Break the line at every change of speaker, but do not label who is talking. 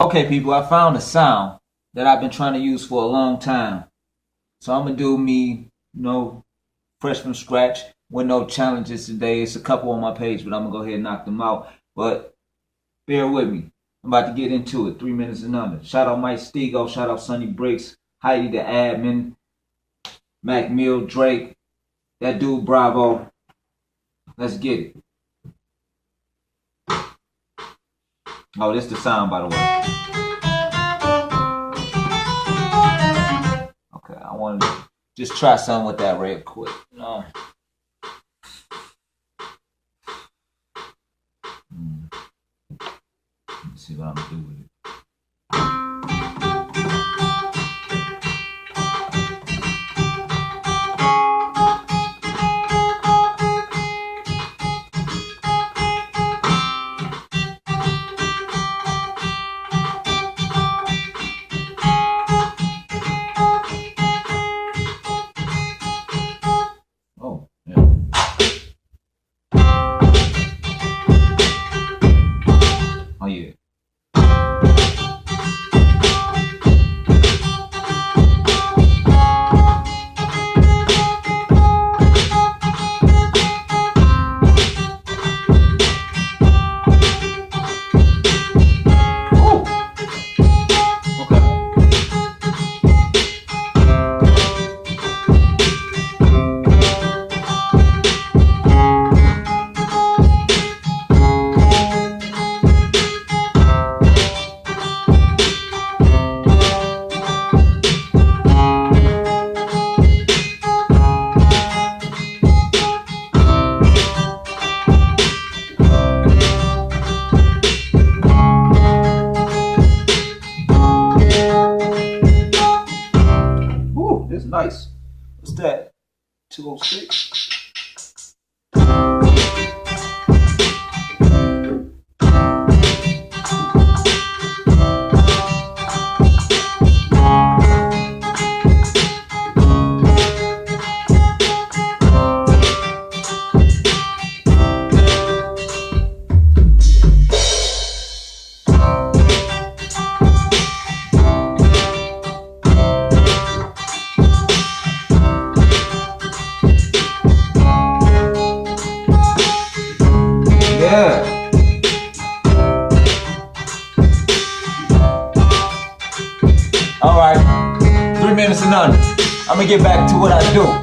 Okay, people, I found a sound that I've been trying to use for a long time. So I'm gonna do me, fresh from scratch with no challenges today. It's a couple on my page, but I'm gonna go ahead and knock them out. But bear with me. I'm about to get into it. 3 minutes and under. Shout out Mike Stego, shout out Sonny Bricks, Heidi the admin, Mac Mill, Drake, that dude Bravo. Let's get it. Oh, this is the sound, by the way. Okay, I want to just try something with that real quick. Let's see what I'm gonna do with it. Oh, yeah. Oh, yeah. It's nice. What's that? 206? Yeah. All right. 3 minutes and under. I'm gonna get back to what I do.